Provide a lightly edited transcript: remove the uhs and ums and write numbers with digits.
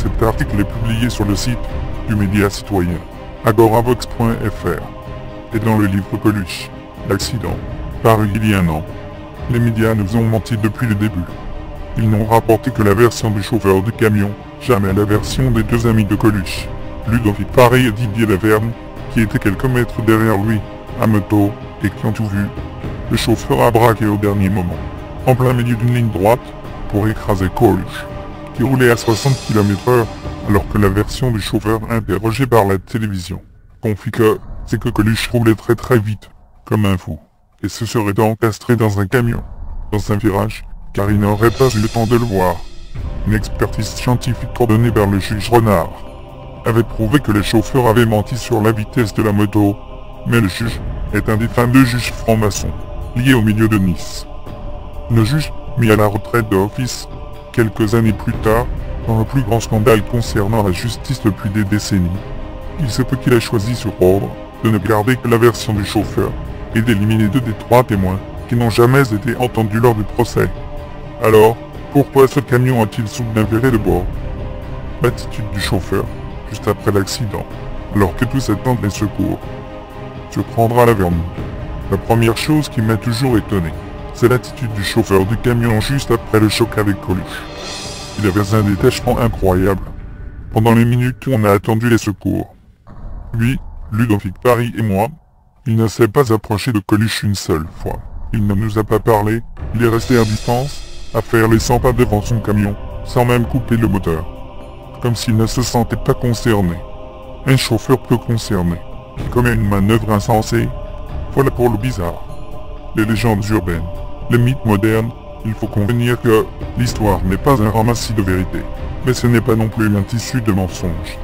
Cet article est publié sur le site du média citoyen agoravox.fr et dans le livre Coluche, l'accident, paru il y a un an. Les médias nous ont menti depuis le début. Ils n'ont rapporté que la version du chauffeur du camion, jamais la version des deux amis de Coluche, Ludovic Paré et Didier Laverne, qui étaient quelques mètres derrière lui, à moto, et qui ont tout vu. Le chauffeur a braqué au dernier moment, en plein milieu d'une ligne droite, pour écraser Coluche, qui roulait à 60 km/h, alors que la version du chauffeur interrogé par la télévision confie que c'est que Coluche roulait très vite, comme un fou, et se serait encastré dans un camion, dans un virage, car il n'aurait pas eu le temps de le voir. Une expertise scientifique coordonnée par le juge Renard avait prouvé que les chauffeurs avaient menti sur la vitesse de la moto, mais le juge est un des fins de juges francs-maçons, lié au milieu de Nice. Le juge, mis à la retraite d'office, quelques années plus tard, dans le plus grand scandale concernant la justice depuis des décennies, il se peut qu'il ait choisi sur ordre de ne garder que la version du chauffeur et d'éliminer 2 des 3 témoins qui n'ont jamais été entendus lors du procès. Alors, pourquoi ce camion a-t-il soudain viré de bord? L'attitude du chauffeur, juste après l'accident, alors que tous attendent les secours, surprendra la vermine. La première chose qui m'a toujours étonné, c'est l'attitude du chauffeur du camion juste après le choc avec Coluche. Il avait un détachement incroyable, pendant les minutes où on a attendu les secours. Lui, Ludovic Paré et moi, il ne s'est pas approché de Coluche une seule fois. Il ne nous a pas parlé, il est resté à distance, à faire les 100 pas devant son camion, sans même couper le moteur. Comme s'il ne se sentait pas concerné. Un chauffeur peu concerné, qui commet une manœuvre insensée. Voilà pour le bizarre. Les légendes urbaines, les mythes modernes, il faut convenir que l'histoire n'est pas un ramassis de vérité, mais ce n'est pas non plus un tissu de mensonges.